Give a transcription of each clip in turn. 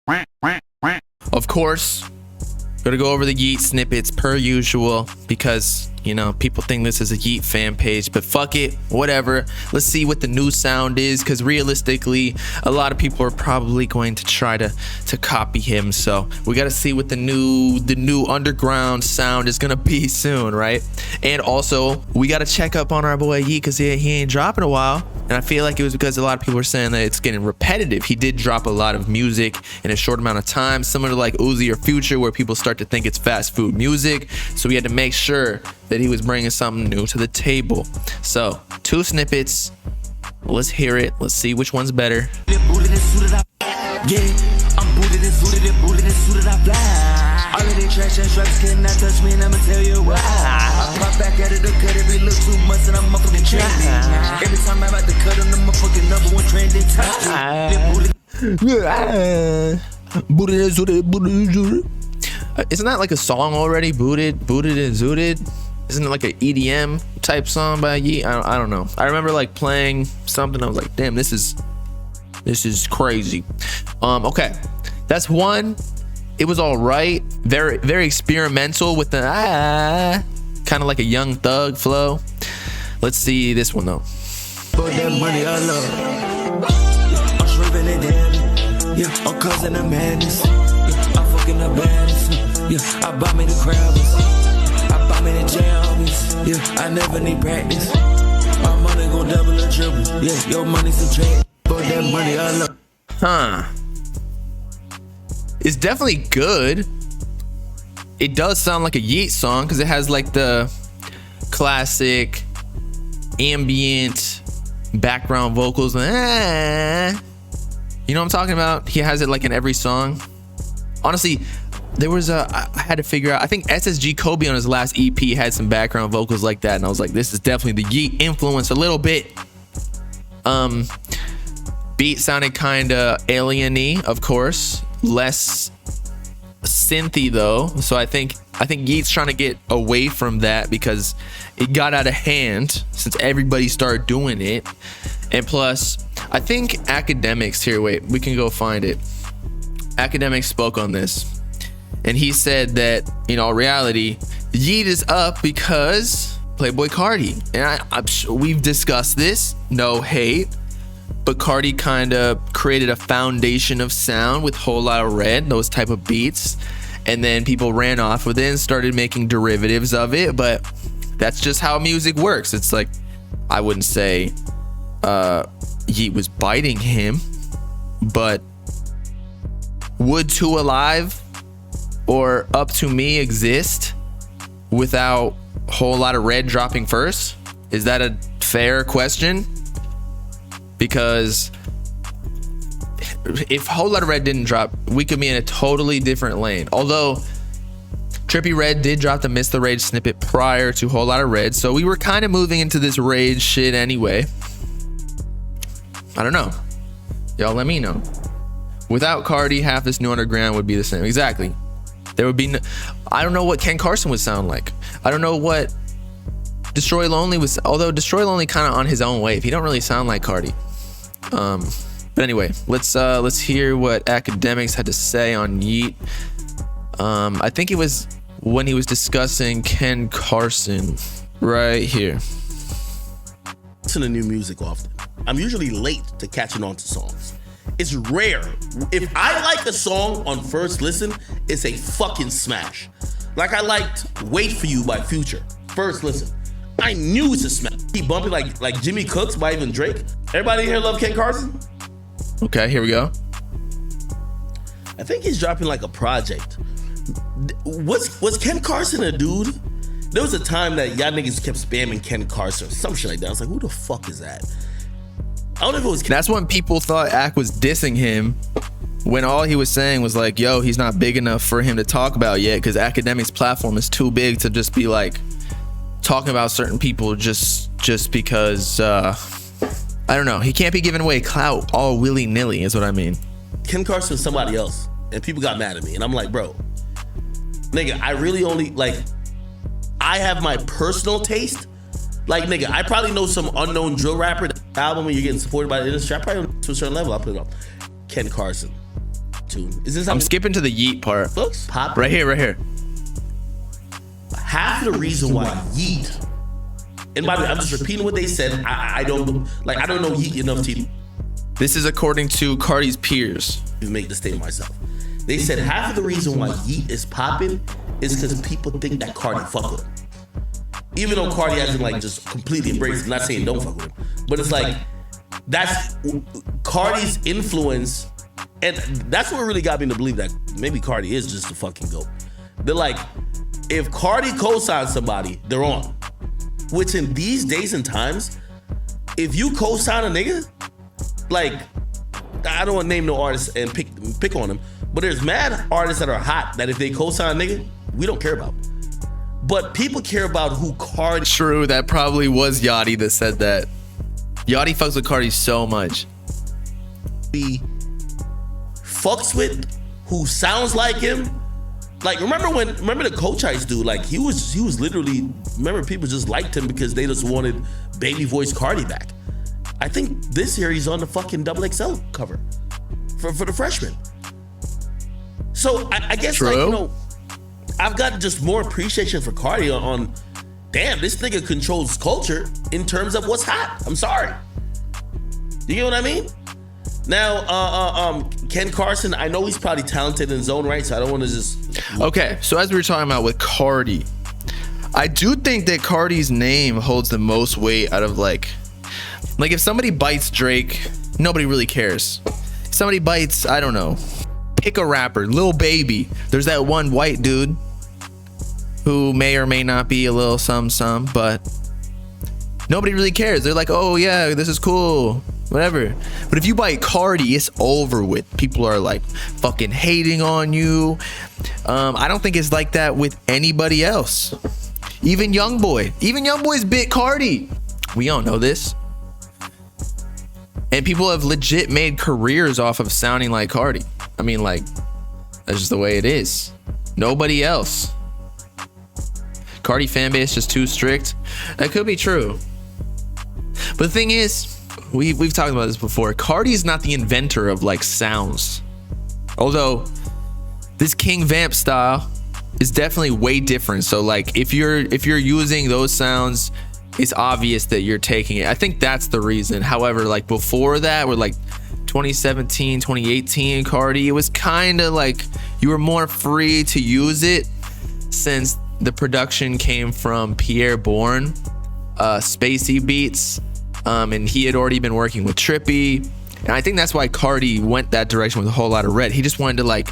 Of course, gonna go over the Yeat snippets per usual because, you know, people think this is a Yeat fan page, but fuck it, whatever. Let's see what the new sound is, because realistically, a lot of people are probably going to try to copy him. So we got to see what the new underground sound is gonna be soon, right? And also, we got to check up on our boy Yeat because he ain't dropping a while. And I feel like it was because a lot of people were saying that it's getting repetitive. He did drop a lot of music in a short amount of time, similar to like Uzi or Future, where people start to think it's fast food music. So we had to make sure that he was bringing something new to the table. So 2 snippets, let's hear it. Let's see which one's better. Yeah, I'm booted and suited and booted and suited, I fly. All of the trash and straps cannot touch me, and I'ma tell you why. I pop back at it, the cut every look 2 months, and I'm motherfucking trending. Every time I'm about to cut on the motherfucking #1 trending topic. Booted and zooted, booted and zooted. Isn't that like a song already? Booted and zooted? Isn't it like an EDM type song by Yeat? I don't know. I remember like playing something. I was like, damn, this is crazy. Okay, that's one. It was all right. Very experimental with the kind of like a Young Thug flow. Let's see this one though. For that money I love, I'm swerving it down. Yeah, I'm causing the madness. Yeah, I'm fucking the baddest. Yeah, I buy me the crabs. I buy me the jams. Yeah, I never need practice. My money gon' double or triple. Yeah, your money subtract. For that money I love. Huh. It's definitely good. It does sound like a Yeat song because it has like the classic ambient background vocals. You know what I'm talking about? He has it like in every song. Honestly, there was I had to figure out, I think SSG Kobe on his last EP had some background vocals like that, and I was like, this is definitely the Yeat influence a little bit. Beat sounded kind of alien-y, of course, less synthy though. So I think Yeat's trying to get away from that because it got out of hand since everybody started doing it. And plus, I think Academics here, wait, we can go find it. Academics spoke on this, and he said that, in all reality, Yeat is up because Playboi Carti. And I'm sure we've discussed this, no hate, but Carti kind of created a foundation of sound with Whole Lotta Red, those type of beats, and then people ran off with it and started making derivatives of it. But that's just how music works. It's like, I wouldn't say Yeat was biting him, but would Two Alive or Up to Me exist without Whole Lotta Red dropping first? Is that a fair question? Because if Whole Lotta Red didn't drop, we could be in a totally different lane. Although Trippie Redd did drop the Miss the Rage snippet prior to Whole Lotta Red, so we were kind of moving into this rage shit anyway. I don't know. Y'all let me know. Without Carti, half this new underground would be the same. Exactly. There would be no, I don't know what Ken Carson would sound like. I don't know what Destroy Lonely was, although Destroy Lonely kind of on his own wave. He don't really sound like Carti. But anyway, let's hear what Academics had to say on Yeat. I think it was when he was discussing Ken Carson right here. Listen to new music often. I'm usually late to catching on to songs. It's rare. If I like a song on first listen, it's a fucking smash. Like I liked Wait For You by Future. First listen. I knew it's a smash. He bumping like Jimmy Cooks by even Drake. Everybody here love Ken Carson? Okay, here we go. I think he's dropping like a project. Was Ken Carson a dude? There was a time that y'all niggas kept spamming Ken Carson, some shit like that. I was like, who the fuck is that? I don't know if it was Ken. That's when people thought Ack was dissing him, when all he was saying was like, yo, he's not big enough for him to talk about yet, because Academics' platform is too big to just be like talking about certain people just because I don't know. He can't be giving away clout all willy-nilly is what I mean. Ken Carson's somebody else, and people got mad at me, and I'm like, bro, nigga, I really only like, I have my personal taste. Like, nigga, I probably know some unknown drill rapper album when you're getting supported by the industry. I probably know to a certain level, I'll put it up. Ken Carson. pop tune. Is this? I'm skipping to the Yeat part. Looks pop. Right here. Half the reason why Yeat, and by the way, I'm just repeating what they said. I don't know Yeat enough to This is according to Carti's peers. make the statement myself. They said half of the reason why Yeat is popping is because people think that Carti fuck with him. Even though Carti hasn't like just completely embraced it, I'm not saying don't fuck with him, but it's like that's Carti's influence, and that's what really got me to believe that maybe Carti is just a fucking goat. They're like, if Carti co-signs somebody, they're on. Which in these days and times, if you co-sign a nigga, like, I don't want to name no artists and pick on them, but there's mad artists that are hot that if they co-sign a nigga, we don't care about. But people care about who Carti. True, that probably was Yachty that said that. Yachty fucks with Carti so much. Fucks with, who sounds like him. Like, remember the Coach Ice dude? Like, he was literally, remember people just liked him because they just wanted baby voice Carti back. I think this year he's on the fucking XXL cover for the freshman. So I guess True. like, you know, I've got just more appreciation for Carti on damn, this nigga controls culture in terms of what's hot. I'm sorry. You get what I mean? Now, Ken Carson, I know he's probably talented in his own right, so I don't want to just... Okay, so as we were talking about with Carti, I do think that Carti's name holds the most weight out of like if somebody bites Drake, nobody really cares. If somebody bites, I don't know, pick a rapper, Lil Baby. There's that one white dude who may or may not be a little some, but nobody really cares. They're like, oh yeah, this is cool, whatever. But if you bite Carti, it's over with. People are like fucking hating on you. I don't think it's like that with anybody else. Even Youngboy's bit Carti. We don't know this. And people have legit made careers off of sounding like Carti. I mean, like, that's just the way it is. Nobody else. Carti fan base just too strict. That could be true. But the thing is, we've talked about this before. Carti's not the inventor of like sounds. Although this King Vamp style is definitely way different. So like if you're using those sounds, it's obvious that you're taking it. I think that's the reason. However, like before that, with like 2017, 2018 Carti, it was kind of like you were more free to use it since the production came from Pierre Bourne, Spacey Beats, and he had already been working with Trippy. And I think that's why Carti went that direction with a whole lot of red. He just wanted to like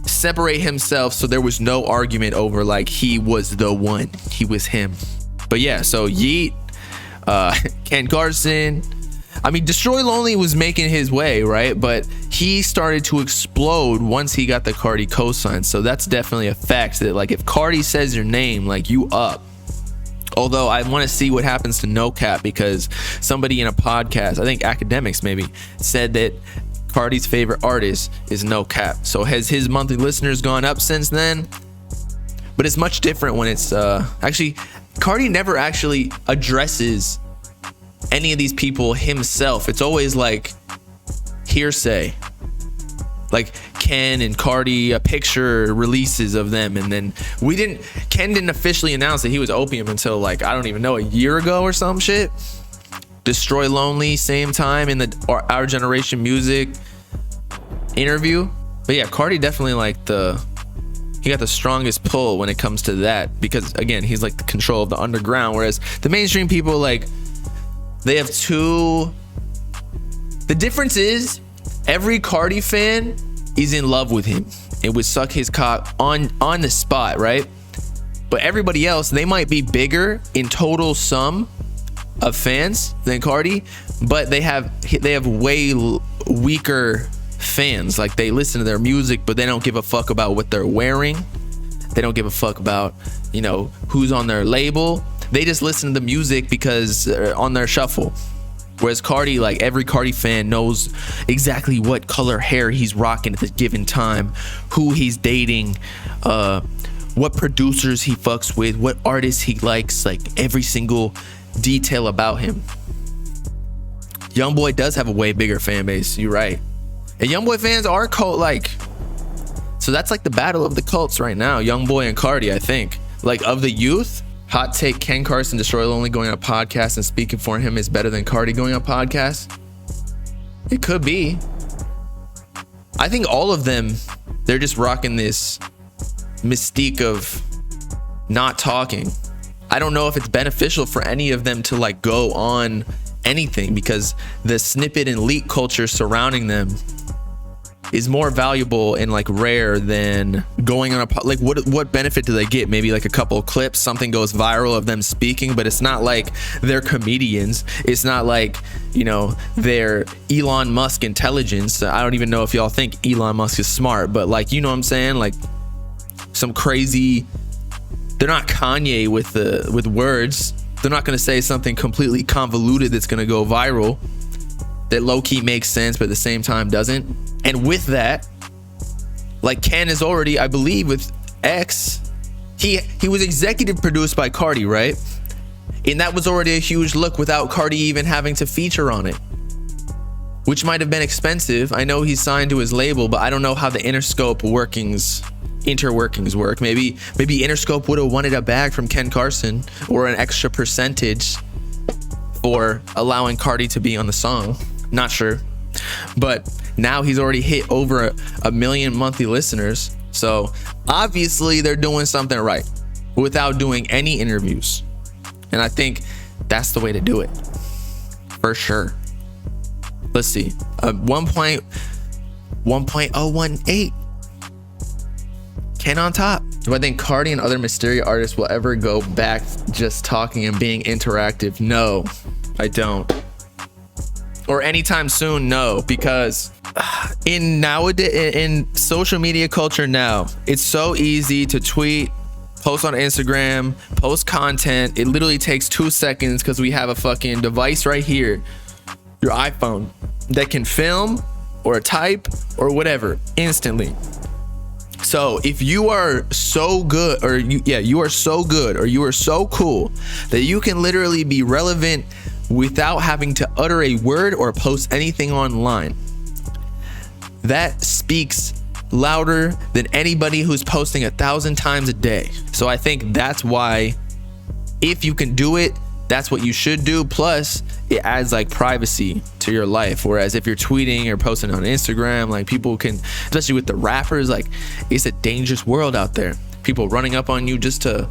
separate himself so there was no argument over like he was the one. He was him. But yeah, so Yeat, Ken Carson. I mean, Destroy Lonely was making his way, right? But he started to explode once he got the Carti cosign. So that's definitely a fact that like if Carti says your name, like you up. Although I want to see what happens to No Cap, because somebody in a podcast, I think Academics maybe, said that Carti's favorite artist is No Cap. So has his monthly listeners gone up since then? But it's much different when it's actually Carti never actually addresses any of these people himself. It's always like hearsay, like Ken and Carti, picture releases of them, and then Ken didn't officially announce that he was Opium until like I don't even know, a year ago or some shit. Destroy Lonely, same time in the Our Generation Music interview. But yeah, Carti definitely like he got the strongest pull when it comes to that, because again, he's like the control of the underground, whereas the mainstream people, like, they have two. The difference is every Carti fan is in love with him and would suck his cock on the spot, right? But everybody else, they might be bigger in total sum of fans than Carti, but they have way weaker fans. Like, they listen to their music, but they don't give a fuck about what they're wearing. They don't give a fuck about, you know, who's on their label. They just listen to the music because on their shuffle. Whereas Carti, like, every Carti fan knows exactly what color hair he's rocking at the given time, who he's dating, what producers he fucks with, what artists he likes, like every single detail about him. Youngboy does have a way bigger fan base, you're right. And YoungBoy fans are cult like. So that's like the battle of the cults right now. YoungBoy and Carti, I think. Like of the youth, hot take: Ken Carson, Destroy Lonely going on a podcast and speaking for him is better than Carti going on a podcast. It could be. I think all of them, they're just rocking this mystique of not talking. I don't know if it's beneficial for any of them to like go on anything, because the snippet and leak culture surrounding them is more valuable and like rare than going on a like what benefit do they get? Maybe like a couple of clips, something goes viral of them speaking, but it's not like they're comedians. It's not like, you know, they're Elon Musk intelligence. I don't even know if y'all think Elon Musk is smart, but like, you know what I'm saying? Like some crazy, they're not Kanye with words. They're not going to say something completely convoluted that's going to go viral that low-key makes sense but at the same time doesn't. And with that, like Ken is already, I believe with X, he was executive produced by Carti, right? And that was already a huge look without Carti even having to feature on it, which might have been expensive. I know he's signed to his label, but I don't know how the interworkings work. Maybe Interscope would have wanted a bag from Ken Carson or an extra percentage for allowing Carti to be on the song. Not sure. But now he's already hit over a million monthly listeners. So obviously they're doing something right without doing any interviews. And I think that's the way to do it. For sure. Let's see. 1.018. Ken on top. Do I think Carti and other Mysteria artists will ever go back just talking and being interactive? No, I don't. Or anytime soon, no, because in social media culture now, it's so easy to tweet, post on Instagram, post content. It literally takes 2 seconds because we have a fucking device right here, your iPhone, that can film or type or whatever instantly. So if you are so good, or you are so good, or you are so cool that you can literally be relevant without having to utter a word or post anything online, that speaks louder than anybody who's posting 1,000 times a day. So I think that's why, if you can do it, that's what you should do. Plus it adds like privacy to your life, whereas if you're tweeting or posting on Instagram, like people can, especially with the rappers, like it's a dangerous world out there. People running up on you just to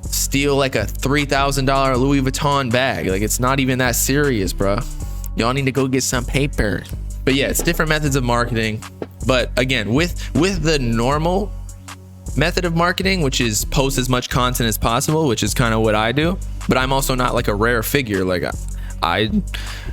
steal like a $3,000 Louis Vuitton bag. Like it's not even that serious, bro. Y'all need to go get some paper. But yeah, it's different methods of marketing. But again, with the normal method of marketing, which is post as much content as possible, which is kind of what I do. But I'm also not like a rare figure. Like I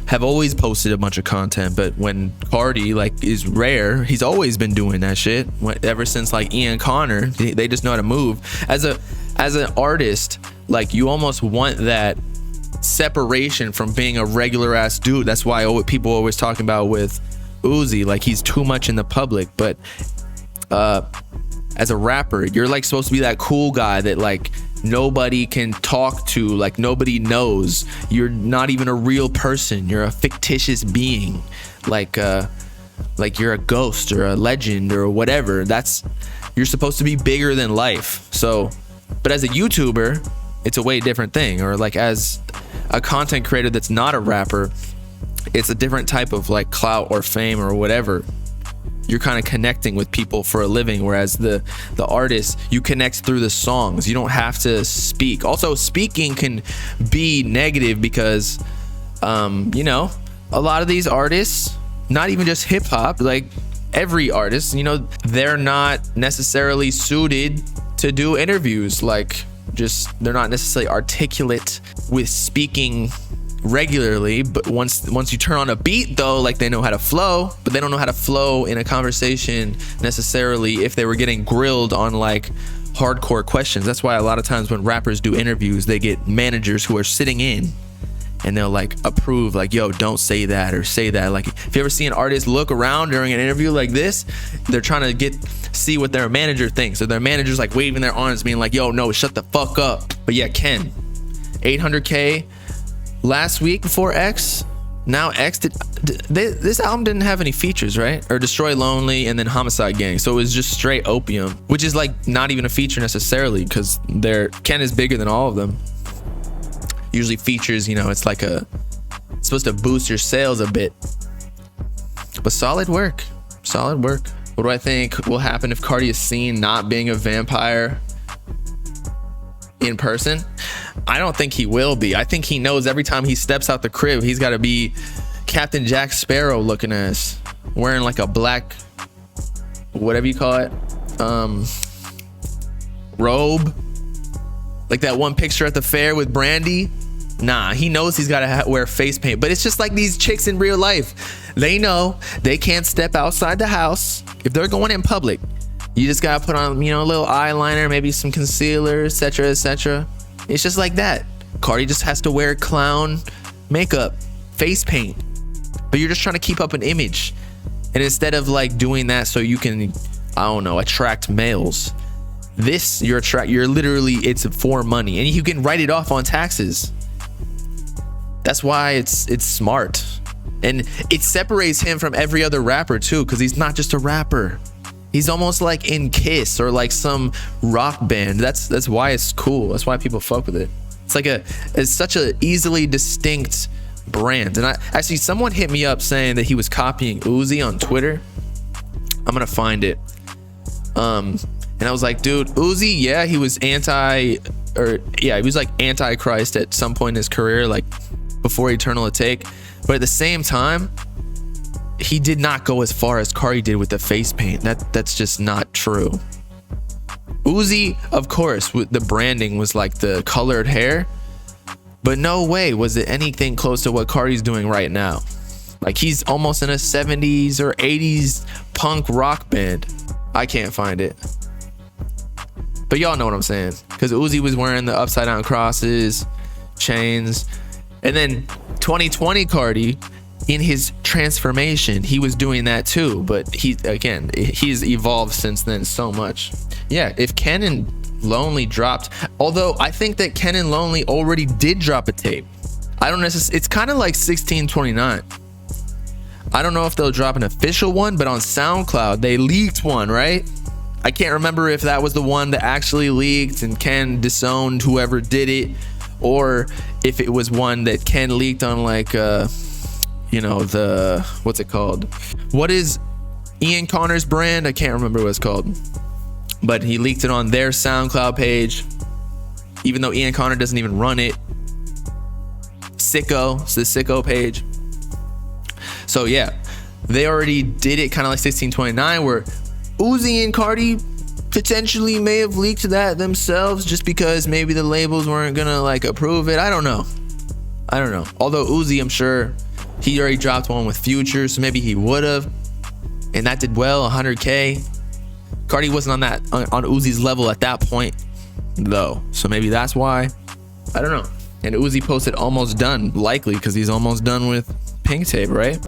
have always posted a bunch of content, but when Carti like is rare, he's always been doing that shit ever since like Ian Connor. They just know how to move. As an artist, like you almost want that separation from being a regular ass dude. That's why people always talking about with Uzi, like he's too much in the public. But as a rapper, you're like supposed to be that cool guy that like nobody can talk to, like nobody knows. You're not even a real person. You're a fictitious being, like you're a ghost or a legend or whatever. You're supposed to be bigger than life. So, but as a YouTuber, it's a way different thing. Or like as a content creator that's not a rapper, it's a different type of like clout or fame or whatever. You're kind of connecting with people for a living, whereas the artist, you connect through the songs. You don't have to speak. Also, speaking can be negative because you know, a lot of these artists, not even just hip hop, like every artist, you know, they're not necessarily suited to do interviews. Like just they're not necessarily articulate with speaking regularly, but once you turn on a beat though, like they know how to flow, but they don't know how to flow in a conversation necessarily if they were getting grilled on like hardcore questions. That's why a lot of times when rappers do interviews, they get managers who are sitting in and they'll like approve, like, yo, don't say that or say that. Like if you ever see an artist look around during an interview like this, they're trying to see what their manager thinks, or their manager's like waving their arms being like, yo, no, shut the fuck up. But yeah, Ken, 800K last week before X, Now X this album didn't have any features, right? Or Destroy Lonely and then Homicide Gang. So it was just straight Opium, which is like not even a feature necessarily, because Ken is bigger than all of them. Usually features, you know, it's supposed to boost your sales a bit. But solid work. What do I think will happen if Carti is seen not being a vampire in person? I don't think he will be. I think he knows every time he steps out the crib, he's got to be Captain Jack Sparrow looking ass, wearing like a black, whatever you call it, robe, like that one picture at the fair with Brandy. Nah, he knows he's got to wear face paint. But it's just like these chicks in real life. They know they can't step outside the house if they're going in public. You just gotta put on, you know, a little eyeliner, maybe some concealer, etc., etc. It's just like that. Carti just has to wear clown makeup, face paint. But you're just trying to keep up an image. And instead of like doing that so you can, I don't know, attract males, you're literally, it's for money. And you can write it off on taxes. That's why it's smart. And it separates him from every other rapper too, because he's not just a rapper. He's almost like in Kiss or like some rock band. That's why it's cool. That's why people fuck with it. It's such a easily distinct brand. And actually someone hit me up saying that he was copying Uzi on Twitter. I'm gonna find it. And I was like, dude, Uzi, yeah, he was he was like anti-Christ at some point in his career, like before Eternal Atake. But at the same time, he did not go as far as Carti did with the face paint. That's just not true. Uzi, of course, with the branding was like the colored hair, but no way was it anything close to what Carti's doing right now. Like he's almost in a 70s or 80s punk rock band. I can't find it, but y'all know what I'm saying, because Uzi was wearing the upside down crosses, chains. And then 2020 Carti, in his transformation, he was doing that too, but he's evolved since then so much. Yeah, if Ken and Lonely dropped, although I think that Ken and Lonely already did drop a tape. I don't necessarily, it's kind of like 1629. I don't know if they'll drop an official one, but on SoundCloud they leaked one, right? I can't remember if that was the one that actually leaked and Ken disowned whoever did it, or if it was one that Ken leaked on like you know, what's it called? What is Ian Connor's brand? I can't remember what it's called. But he leaked it on their SoundCloud page, even though Ian Connor doesn't even run it. Sicko, it's the Sicko page. So yeah, they already did it kind of like 1629, where Uzi and Carti potentially may have leaked that themselves just because maybe the labels weren't gonna like approve it. I don't know. Although Uzi, I'm sure he already dropped one with Future, so maybe he would have, and that did well, 100K. Carti wasn't on Uzi's level at that point though, so maybe that's why. I don't know. And Uzi posted almost done, likely because he's almost done with Pink Tape, right?